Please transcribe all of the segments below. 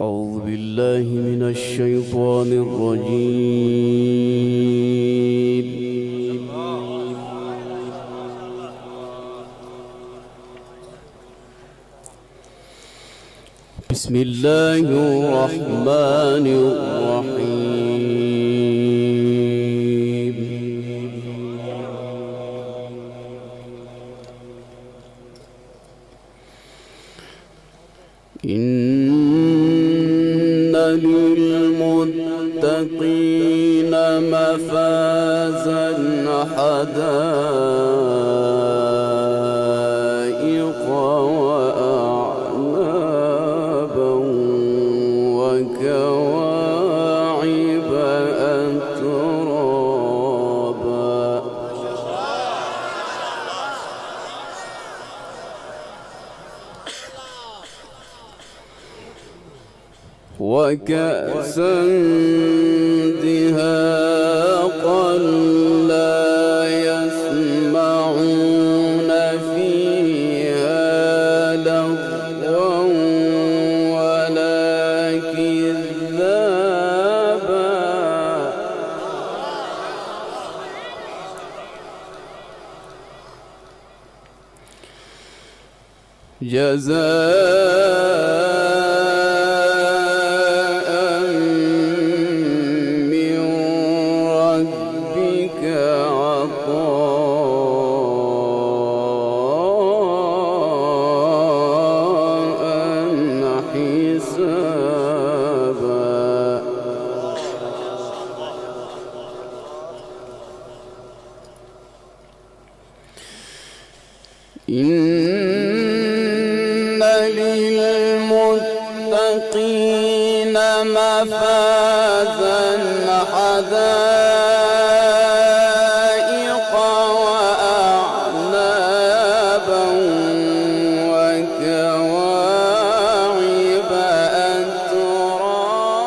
أعوذ بالله من الشيطان الرجيم. بسم الله الرحمن الرحيم. إن للمتقين مفازا حدائق وأعنابا وكواعب أترابا وكأسا دهاقا لا يسمعون فيها لغوا ولا كذابا جزاء من ربك عطاء حسابا إن للمتقين مفازا حدائق وأعنابا وكواعب أترابا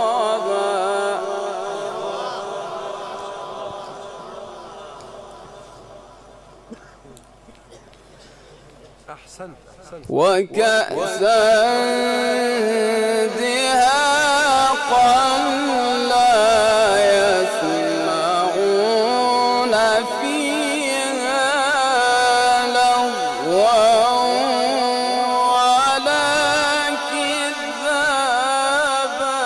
وكأسا دهاقا لا يسمعون فيها لغوا ولا كذابا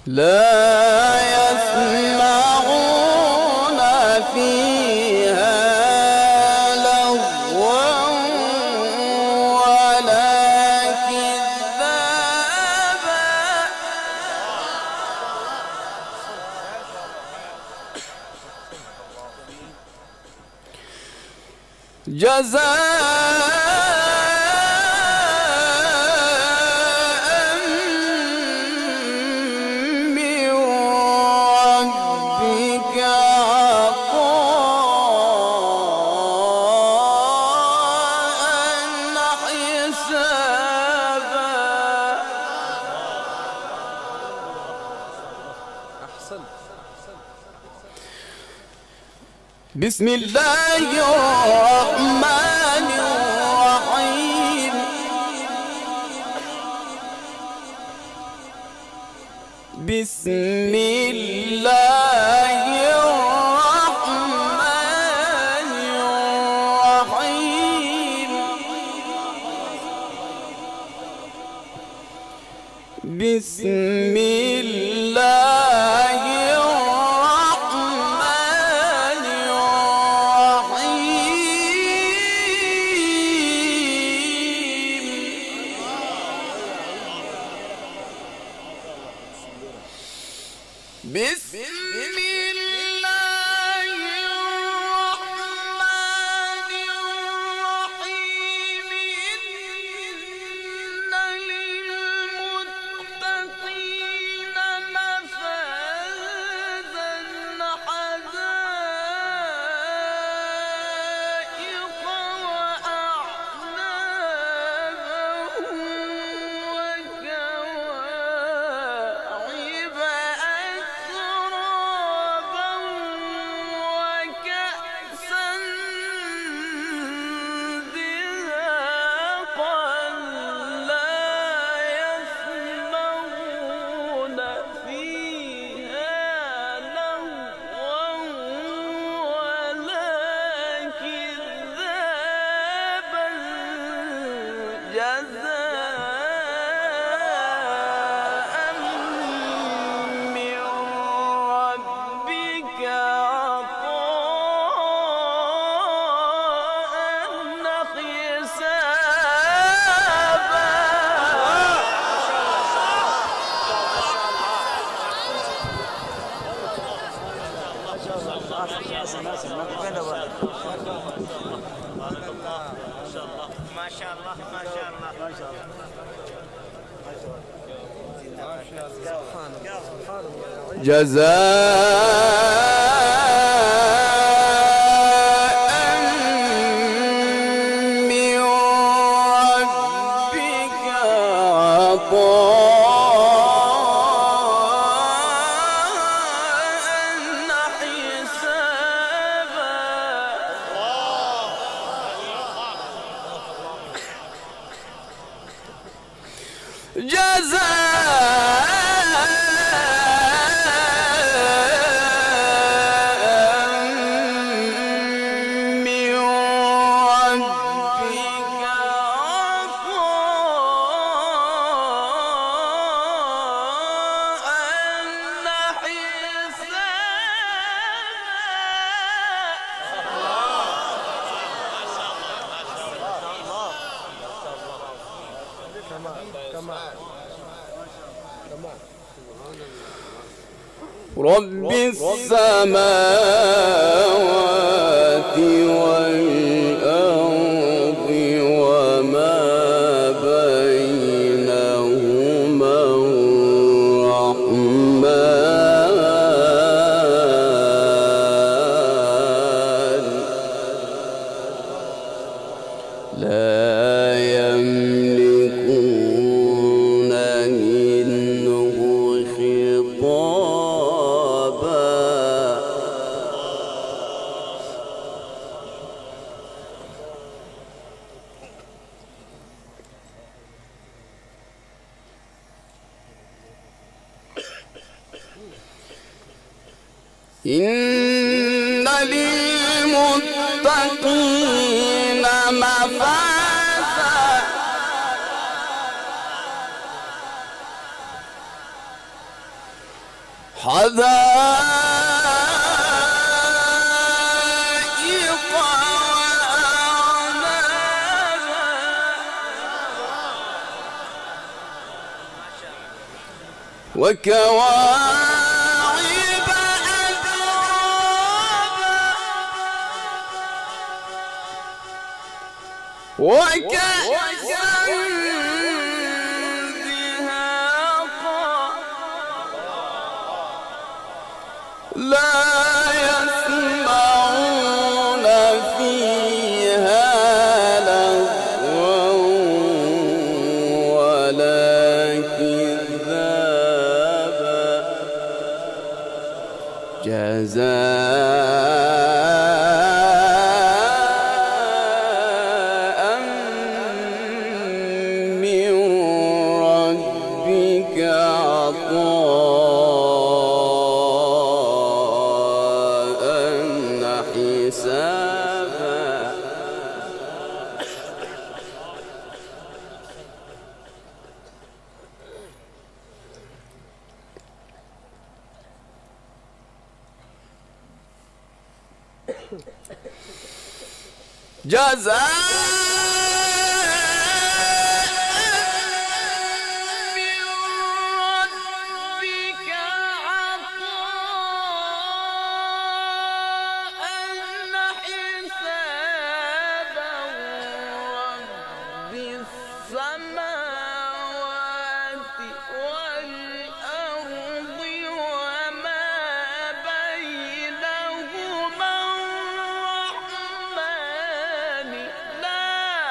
لا يسمعون فيها لغوا ولا كذابا بسم الله الرحمن الرحيم. بسم الله الرحمن الرحيم. بسم الله الرحمن الرحيم. بسم الله الرحمن الرحيم. إن للمتقين ما شاء الله ما شاء الله ما شاء الله. جزاء من ربك عطاء حسابا رب السماوات والأرض وما بينهما الرحمن لا يملكون منه خطابا إن للمتقين مفازا حدائق وأعنابا وكواعب أترابا وكأسا دهاقا لا يسمعون فيها لغوا ولا كذابا جزاء من ربك عطاء حسابا من ربك عطاء حسابا رب السماوات والأرض وما بينهما الرحمن لا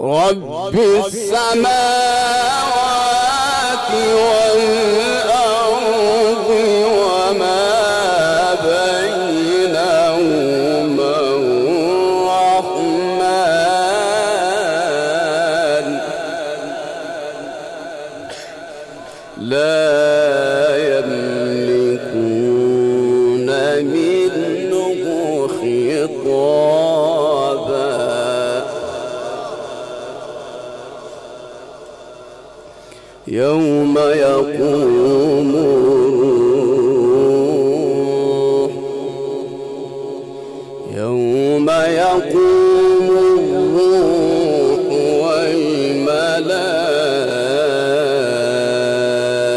رب السماوات والأرض وما بينهما الرحمن لا يملكون منه خطابا يوم يقوم الروح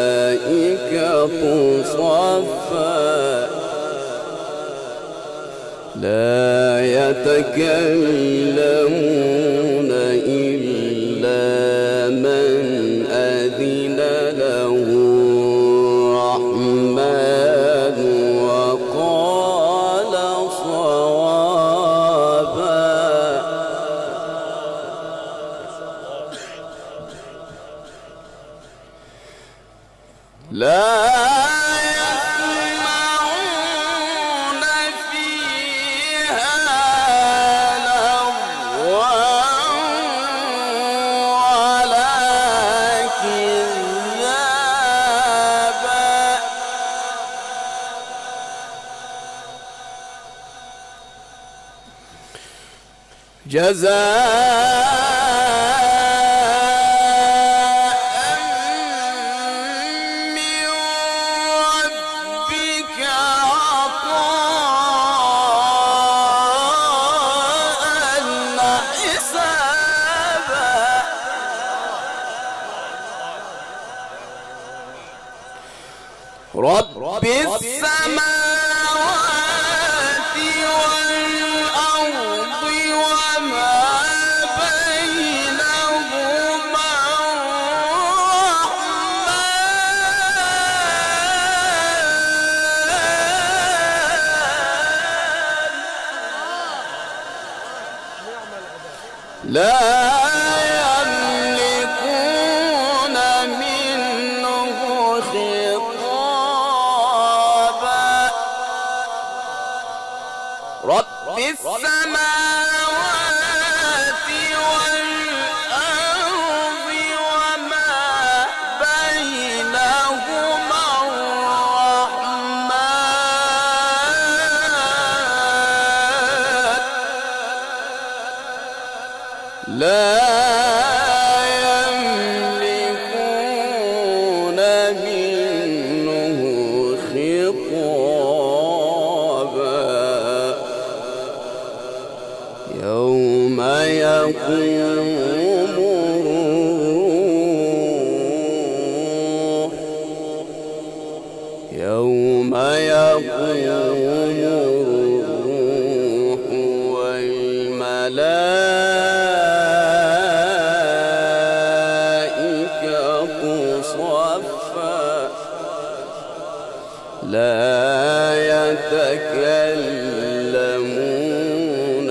والملائكة صفا لا يتكلمون إلا من أذن له الرحمن وقال صوابا لا يسمعون فيها لغوا ولا كذابا جزاء من ربك عطاء حسابا رب السماوات والأرض وما بينهما الرحمن لا يملكون منه خطابا رب السماوات والأرض وما بينهما الرحمن لا يملكون منه خطابا يوم يقوم الروح والملائكة صفا لا يتكلمون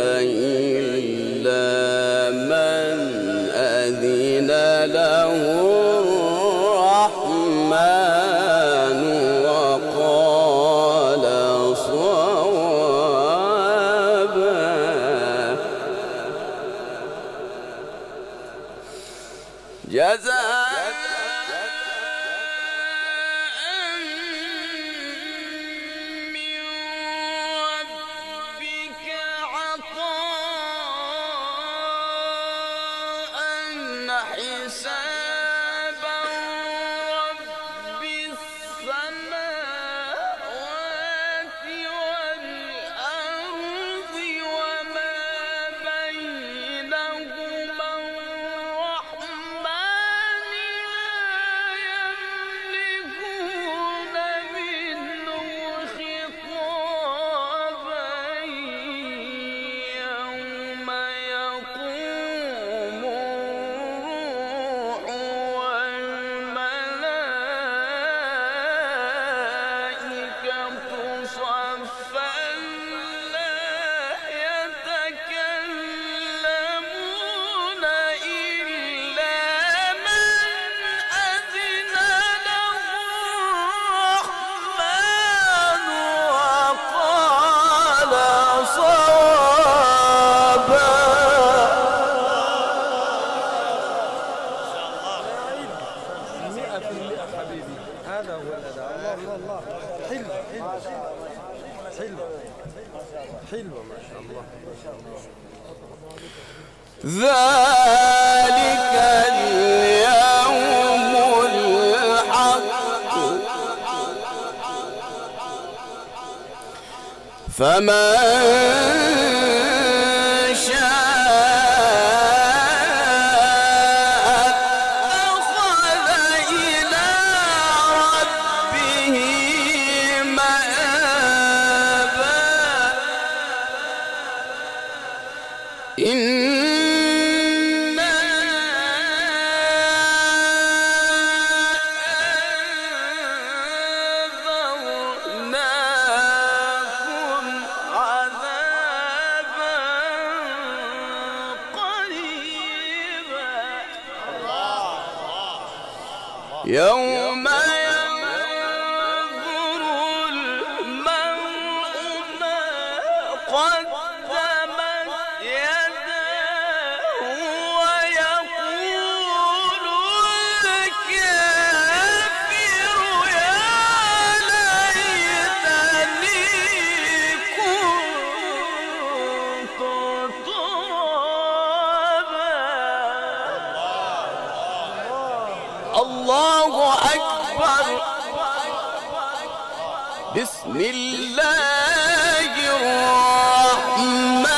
إلا من أذن له الرحمن وقال صوابا جزاء من ربك عطاء حسابا رب السماوات والأرض وما بينهما ذلك اليوم الحق فمن يوم ينظر المرء ما قدمت يداه ويقول الكافر يا ليتني كنت ترابا. الله أكبر. بسم الله الرحمن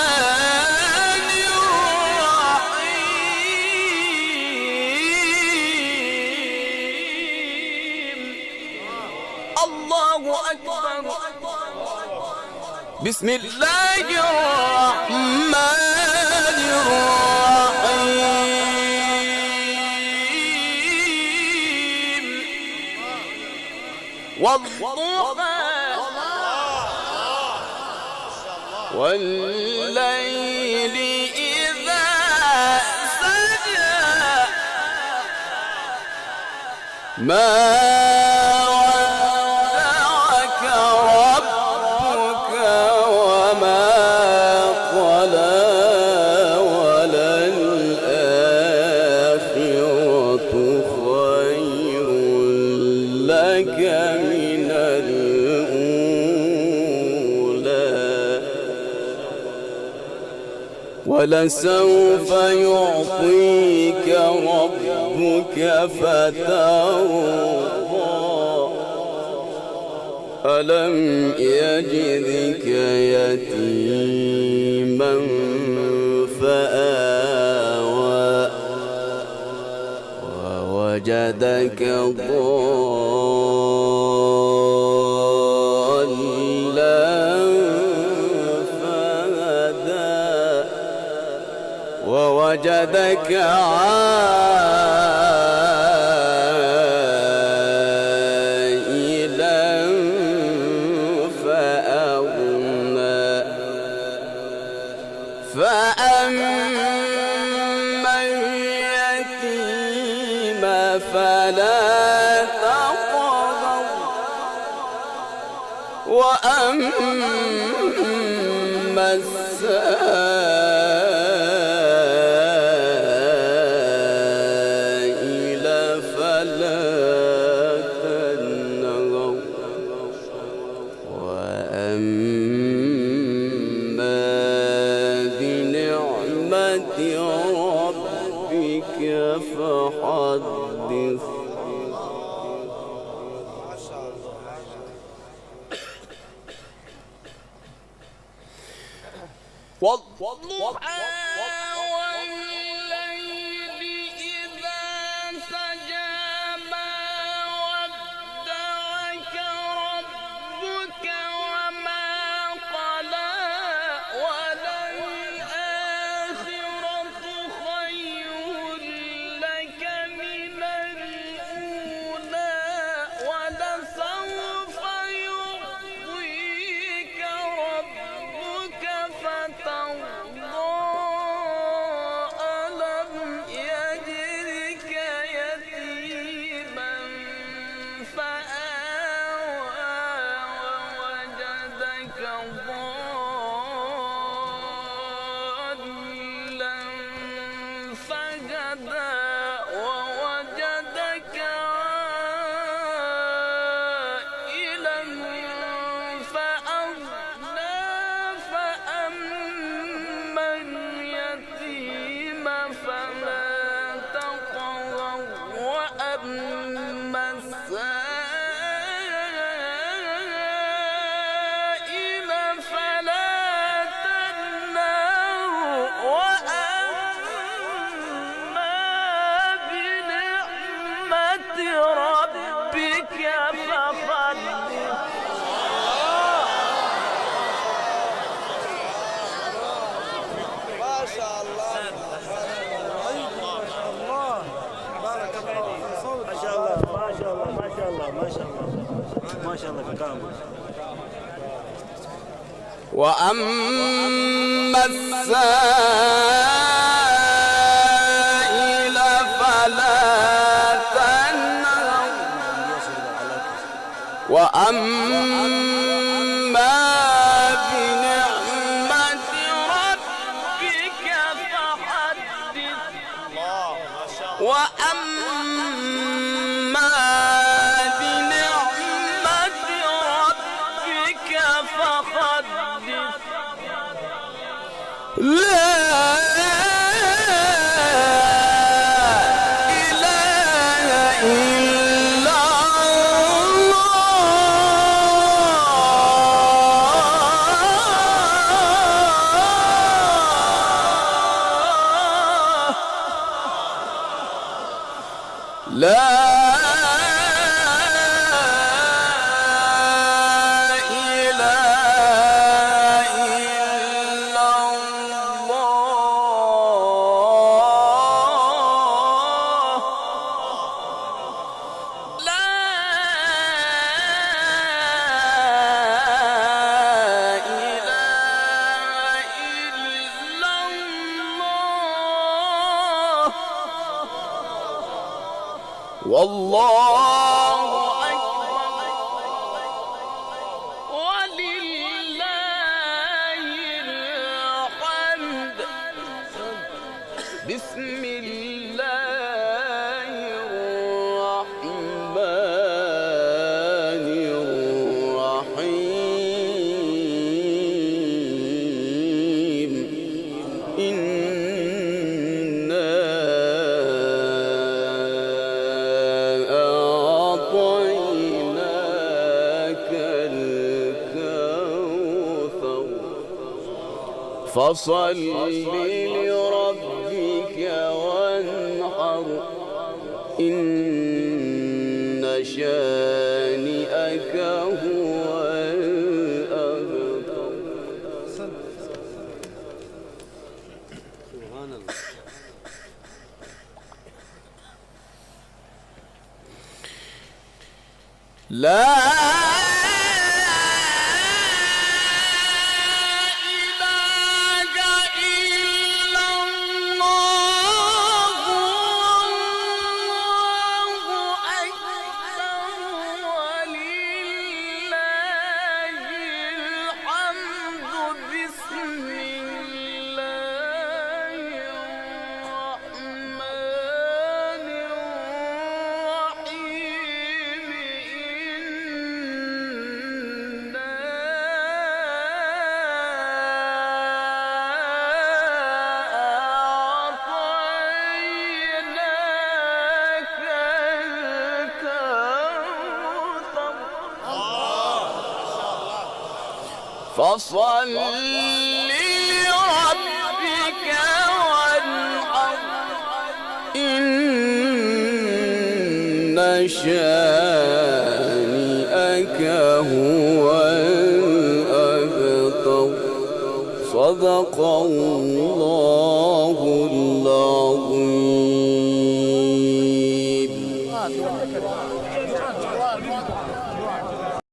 الرحيم. الله أكبر. بسم الله الرحمن الرحيم. والضحى والليل إذا سجى ما ودعك ربك وما قلى وللآخرة خير لك من الأولى ولسوف يعطيك ربك فترضى ألم يجدك يتيما فآوى ووجدك ضالا فهدى ووجدك عائلا فأغنى فأما اليتيم فلا تقهر وأما السائل فلا تنهر وأما بنعمة ربك فحدث. والضحى والليل إذا سجى ما ودعك ربك وما قلى وللآخرة خير لك من الأولى ولسوف يعطيك ربك فترضى ما شاء الله كامل. وأما السائل فلا تنهر وأما بنعمة ربك فحدث وأما بنعمة ربك فحدث لا إله إلا الله لا والله أكبر ولله الحمد بسم الله الرحمن الرحيم فصل لربك وانحر إن شانئك هو الأبتر. سبحان الله. لا فصل لربك وانحر إن شانئك هو الأبتر. صدق الله العظيم.